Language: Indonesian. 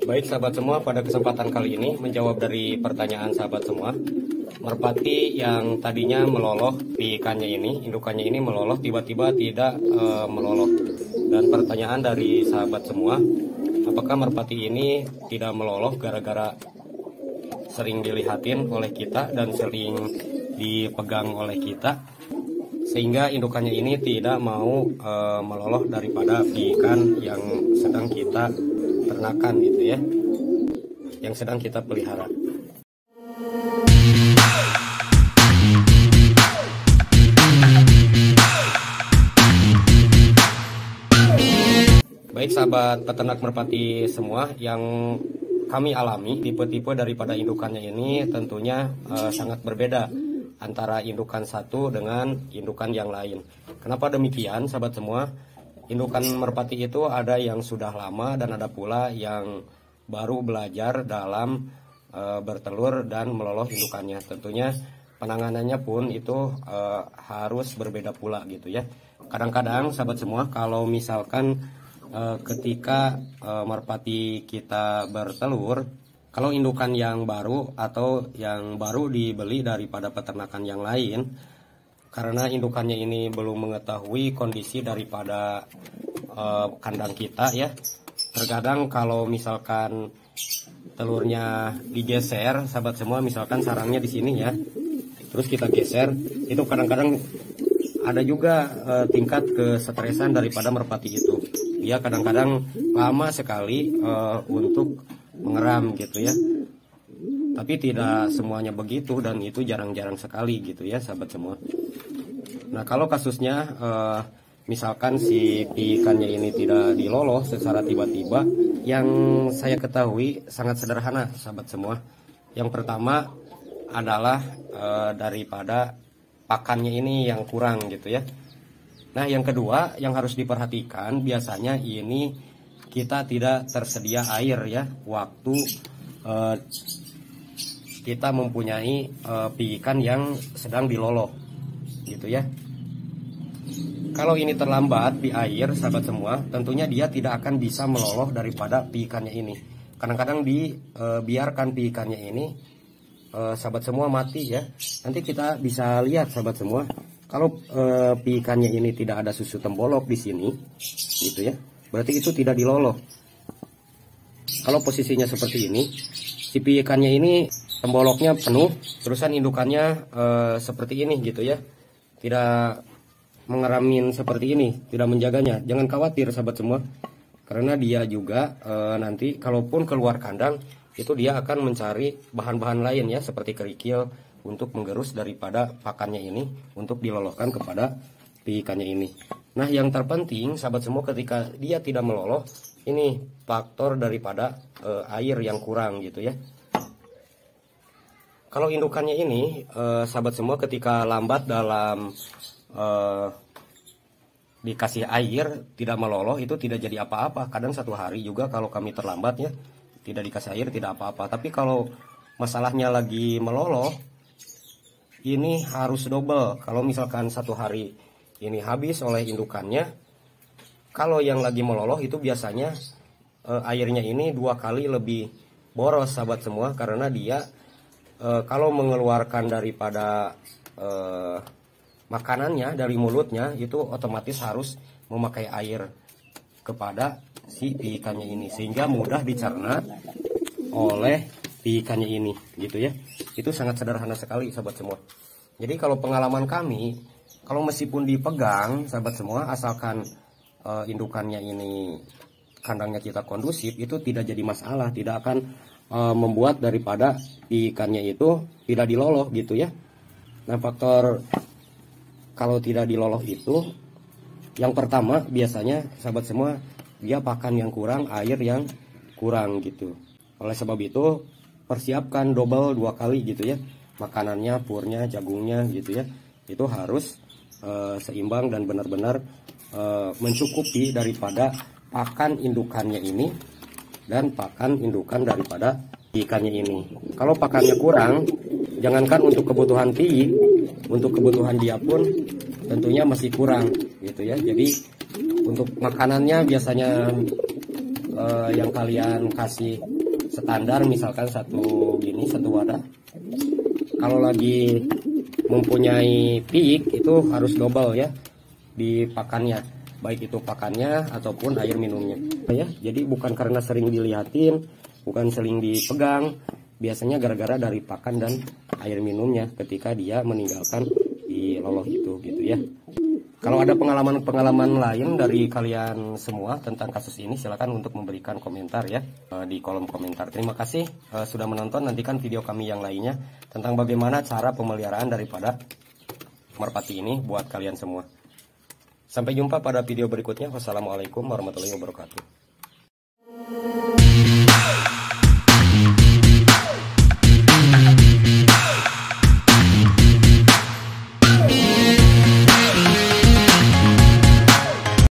Baik sahabat semua, pada kesempatan kali ini menjawab dari pertanyaan sahabat semua. Merpati yang tadinya meloloh di ikannya ini, indukannya ini meloloh, tiba-tiba tidak meloloh. Dan pertanyaan dari sahabat semua, apakah merpati ini tidak meloloh gara-gara sering dilihatin oleh kita dan sering dipegang oleh kita, sehingga indukannya ini tidak mau meloloh daripada ikan yang sedang kita ternakan gitu ya, yang sedang kita pelihara. Baik sahabat peternak merpati semua, yang kami alami tipe-tipe daripada indukannya ini tentunya sangat berbeda antara indukan satu dengan indukan yang lain. Kenapa demikian sahabat semua? Indukan merpati itu ada yang sudah lama dan ada pula yang baru belajar dalam bertelur dan meloloh indukannya. Tentunya penanganannya pun itu harus berbeda pula gitu ya. Kadang-kadang sahabat semua, kalau misalkan ketika merpati kita bertelur, kalau indukan yang baru atau yang baru dibeli daripada peternakan yang lain, karena indukannya ini belum mengetahui kondisi daripada kandang kita ya, terkadang kalau misalkan telurnya digeser sahabat semua, misalkan sarangnya di sini ya, terus kita geser, itu kadang-kadang ada juga tingkat kesetresan daripada merpati itu. Dia kadang-kadang lama sekali untuk mengeram gitu ya, tapi tidak semuanya begitu, dan itu jarang-jarang sekali gitu ya sahabat semua. Nah kalau kasusnya misalkan si ikannya ini tidak diloloh secara tiba-tiba, yang saya ketahui sangat sederhana sahabat semua. Yang pertama adalah daripada pakannya ini yang kurang gitu ya. Nah yang kedua yang harus diperhatikan, biasanya ini kita tidak tersedia air ya waktu kita mempunyai ikan yang sedang diloloh gitu ya. Kalau ini terlambat di air sahabat semua, tentunya dia tidak akan bisa meloloh daripada ikannya ini. Kadang-kadang dibiarkan ikannya ini sahabat semua mati ya. Nanti kita bisa lihat sahabat semua, kalau ikannya ini tidak ada susu tembolok di sini gitu ya, berarti itu tidak diloloh. Kalau posisinya seperti ini, si ikannya ini temboloknya penuh, terusan indukannya seperti ini gitu ya, tidak mengeramin seperti ini, tidak menjaganya. Jangan khawatir sahabat semua, karena dia juga nanti kalaupun keluar kandang, itu dia akan mencari bahan-bahan lain ya, seperti kerikil untuk menggerus daripada pakannya ini untuk dilolohkan kepada ikannya ini. Nah yang terpenting sahabat semua, ketika dia tidak meloloh, ini faktor daripada air yang kurang gitu ya. Kalau indukannya ini sahabat semua, ketika lambat dalam dikasih air tidak meloloh, itu tidak jadi apa-apa. Kadang satu hari juga kalau kami terlambat ya, tidak dikasih air tidak apa-apa. Tapi kalau masalahnya lagi meloloh, ini harus double. Kalau misalkan satu hari ini habis oleh indukannya, kalau yang lagi meloloh itu biasanya airnya ini 2 kali lebih boros sahabat semua, karena dia kalau mengeluarkan daripada makanannya dari mulutnya, itu otomatis harus memakai air kepada si ikannya ini, sehingga mudah dicerna oleh ikannya ini gitu ya. Itu sangat sederhana sekali sahabat semua. Jadi kalau pengalaman kami, kalau meskipun dipegang sahabat semua, asalkan indukannya ini kandangnya kita kondusif, itu tidak jadi masalah, tidak akan membuat daripada ikannya itu tidak diloloh gitu ya. Nah faktor kalau tidak diloloh itu, yang pertama biasanya sahabat semua, dia pakan yang kurang, air yang kurang gitu. Oleh sebab itu persiapkan double 2 kali gitu ya, makanannya, purnya, jagungnya gitu ya, itu harus seimbang dan benar-benar mencukupi daripada pakan indukannya ini dan pakan indukan daripada ikannya ini. Kalau pakannya kurang, jangankan untuk kebutuhan untuk kebutuhan dia pun tentunya masih kurang gitu ya. Jadi untuk makanannya biasanya yang kalian kasih standar misalkan satu wadah. Kalau lagi mempunyai piik itu harus double ya di pakannya, baik itu pakannya ataupun air minumnya ya. Jadi bukan karena sering dilihatin, bukan sering dipegang, biasanya gara-gara dari pakan dan air minumnya ketika dia meninggalkan di loloh itu gitu ya. Kalau ada pengalaman-pengalaman lain dari kalian semua tentang kasus ini, silakan untuk memberikan komentar ya di kolom komentar. Terima kasih sudah menonton. Nantikan video kami yang lainnya tentang bagaimana cara pemeliharaan daripada merpati ini buat kalian semua. Sampai jumpa pada video berikutnya. Wassalamualaikum warahmatullahi wabarakatuh.